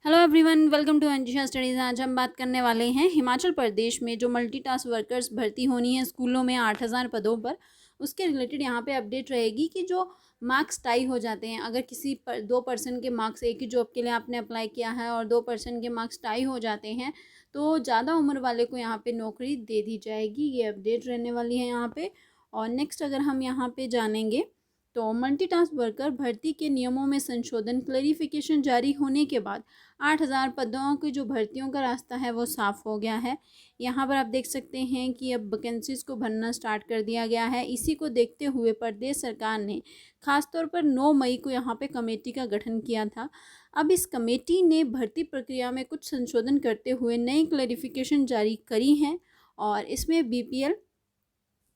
Hello everyone, welcome to Anjusha Studies. आज हम बात करने वाले हैं हिमाचल प्रदेश में जो मल्टीटास्क वर्कर्स भर्ती होनी है स्कूलों में 8,000 पदों पर, उसके रिलेटेड यहाँ पे अपडेट रहेगी कि जो मार्क्स टाई हो जाते हैं, अगर किसी पर 2 पर्सन के मार्क्स एक ही जॉब के लिए आपने अप्लाई किया है और 2 पर्सन के मार्क्स टाई हो जाते हैं तो ज़्यादा उम्र वाले को यहाँ पे नौकरी दे दी जाएगी। ये अपडेट रहने वाली है यहाँ पे। और नेक्स्ट अगर हम यहाँ पे जानेंगे तो मल्टीटास्क वर्कर भर्ती के नियमों में संशोधन क्लैरिफिकेशन जारी होने के बाद 8,000 पदों की जो भर्तियों का रास्ता है वो साफ हो गया है। यहाँ पर आप देख सकते हैं कि अब वैकेंसीज को भरना स्टार्ट कर दिया गया है। इसी को देखते हुए प्रदेश सरकार ने खासतौर पर 9 मई को यहाँ पे कमेटी का गठन किया था। अब इस कमेटी ने भर्ती प्रक्रिया में कुछ संशोधन करते हुए नई क्लैरिफिकेशन जारी करी हैं और इसमें बीपीएल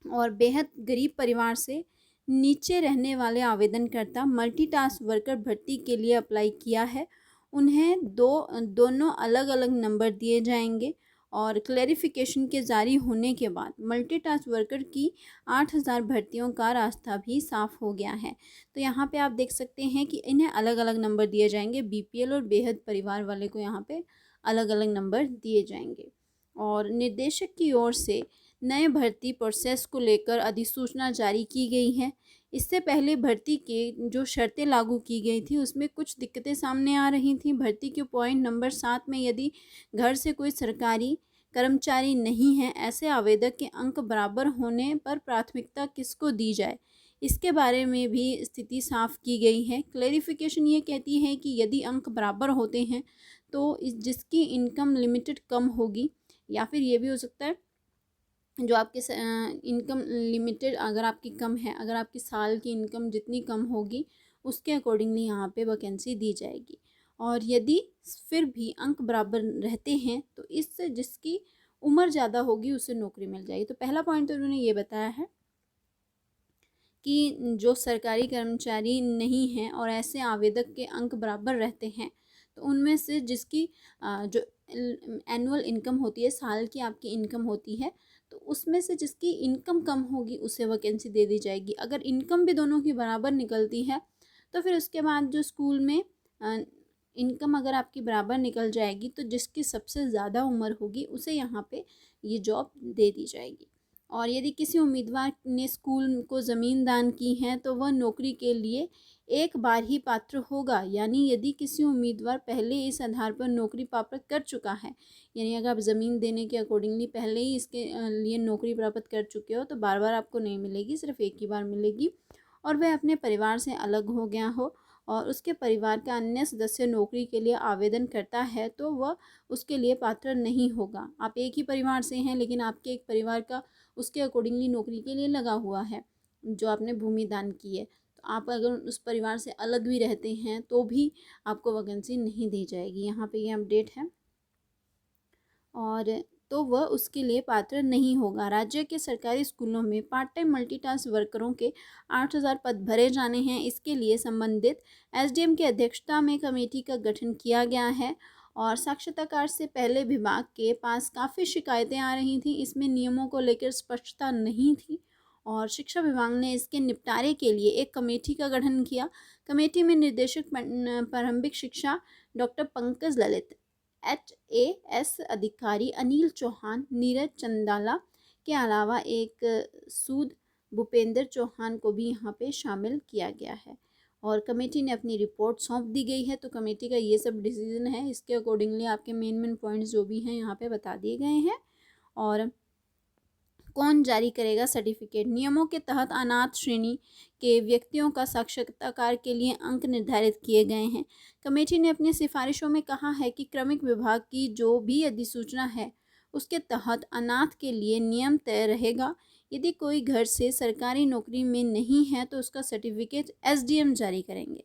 और बेहद गरीब परिवार से नीचे रहने वाले आवेदनकर्ता मल्टीटास्क वर्कर भर्ती के लिए अप्लाई किया है, उन्हें दोनों अलग अलग नंबर दिए जाएंगे। और क्लैरिफिकेशन के जारी होने के बाद मल्टीटास्क वर्कर की 8,000 भर्तियों का रास्ता भी साफ हो गया है। तो यहाँ पे आप देख सकते हैं कि इन्हें अलग अलग नंबर दिए जाएंगे। बीपीएल और बेहद परिवार वाले को यहाँ पे अलग अलग नंबर दिए जाएंगे। और निर्देशक की ओर से नए भर्ती प्रोसेस को लेकर अधिसूचना जारी की गई है। इससे पहले भर्ती के जो शर्तें लागू की गई थी उसमें कुछ दिक्कतें सामने आ रही थी। भर्ती के पॉइंट नंबर 7 में यदि घर से कोई सरकारी कर्मचारी नहीं है, ऐसे आवेदक के अंक बराबर होने पर प्राथमिकता किसको दी जाए, इसके बारे में भी स्थिति साफ की गई है। क्लैरिफिकेशन ये कहती है कि यदि अंक बराबर होते हैं तो जिसकी इनकम लिमिटेड कम होगी, या फिर ये भी हो सकता है जो आपके इनकम लिमिटेड अगर आपकी कम है, अगर आपकी साल की इनकम जितनी कम होगी उसके अकॉर्डिंगली यहाँ पे वैकेंसी दी जाएगी। और यदि फिर भी अंक बराबर रहते हैं तो इससे जिसकी उम्र ज़्यादा होगी उसे नौकरी मिल जाएगी। तो पहला पॉइंट तो उन्होंने ये बताया है कि जो सरकारी कर्मचारी नहीं हैं और ऐसे आवेदक के अंक बराबर रहते हैं तो उनमें से जिसकी जो एनुअल इनकम होती है, साल की आपकी इनकम होती है, तो उसमें से जिसकी इनकम कम होगी उसे वैकेंसी दे दी जाएगी। अगर इनकम भी दोनों की बराबर निकलती है तो फिर उसके बाद जो स्कूल में इनकम अगर आपकी बराबर निकल जाएगी तो जिसकी सबसे ज़्यादा उम्र होगी उसे यहाँ पे ये जॉब दे दी जाएगी। और यदि किसी उम्मीदवार ने स्कूल को ज़मीन दान की है तो वह नौकरी के लिए एक बार ही पात्र होगा। यानी यदि किसी उम्मीदवार पहले इस आधार पर नौकरी प्राप्त कर चुका है, यानी अगर आप ज़मीन देने के अकॉर्डिंगली पहले ही इसके लिए नौकरी प्राप्त कर चुके हो तो बार बार आपको नहीं मिलेगी, सिर्फ एक ही बार मिलेगी। और वह अपने परिवार से अलग हो गया हो और उसके परिवार का अन्य सदस्य नौकरी के लिए आवेदन करता है तो वह उसके लिए पात्र नहीं होगा। आप एक ही परिवार से हैं लेकिन आपके एक परिवार का उसके अकॉर्डिंगली नौकरी के लिए लगा हुआ है जो आपने भूमि दान की है, तो आप अगर उस परिवार से अलग भी रहते हैं तो भी आपको वैकेंसी नहीं दी जाएगी। यहाँ पे ये अपडेट है। और तो वह उसके लिए पात्र नहीं होगा। राज्य के सरकारी स्कूलों में पार्ट टाइम मल्टीटास्क वर्करों के 8,000 पद भरे जाने हैं। इसके लिए संबंधित एसडीएम की अध्यक्षता में कमेटी का गठन किया गया है। और साक्षात्कार से पहले विभाग के पास काफ़ी शिकायतें आ रही थी, इसमें नियमों को लेकर स्पष्टता नहीं थी और शिक्षा विभाग ने इसके निपटारे के लिए एक कमेटी का गठन किया। कमेटी में निर्देशक प्रारंभिक शिक्षा डॉक्टर पंकज ललित, HAS अधिकारी अनिल चौहान, नीरज चंदाला के अलावा एक सूद भूपेंद्र चौहान को भी यहाँ पे शामिल किया गया है। और कमेटी ने अपनी रिपोर्ट सौंप दी गई है। तो कमेटी का ये सब डिसीजन है, इसके अकॉर्डिंगली आपके मेन पॉइंट्स जो भी हैं यहाँ पे बता दिए गए हैं। और कौन जारी करेगा सर्टिफिकेट, नियमों के तहत अनाथ श्रेणी के व्यक्तियों का साक्षात्कार के लिए अंक निर्धारित किए गए हैं। कमेटी ने अपनी सिफारिशों में कहा है कि क्रमिक विभाग की जो भी अधिसूचना है उसके तहत अनाथ के लिए नियम तय रहेगा। यदि कोई घर से सरकारी नौकरी में नहीं है तो उसका सर्टिफिकेट एसडीएम जारी करेंगे।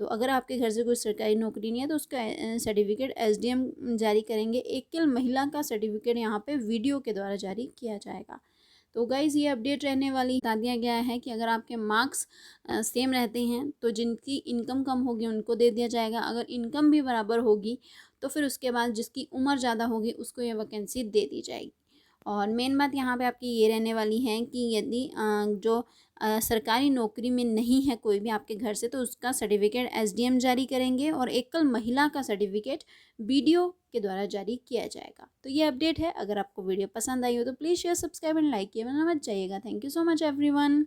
तो अगर आपके घर से कोई सरकारी नौकरी नहीं है तो उसका सर्टिफिकेट एसडीएम जारी करेंगे। एकल महिला का सर्टिफिकेट यहाँ पे वीडियो के द्वारा जारी किया जाएगा। तो गाइज़ ये अपडेट रहने वाली बता दिया गया है कि अगर आपके मार्क्स सेम रहते हैं तो जिनकी इनकम कम होगी उनको दे दिया जाएगा। अगर इनकम भी बराबर होगी तो फिर उसके बाद जिसकी उम्र ज़्यादा होगी उसको ये वैकेंसी दे दी जाएगी। और मेन बात यहाँ पे आपकी ये रहने वाली है कि यदि जो सरकारी नौकरी में नहीं है कोई भी आपके घर से, तो उसका सर्टिफिकेट एसडीएम जारी करेंगे और एकल महिला का सर्टिफिकेट बीडीओ के द्वारा जारी किया जाएगा। तो ये अपडेट है। अगर आपको वीडियो पसंद आई हो तो please share, subscribe and like किए बिना मत जाइएगा। Thank you so much everyone.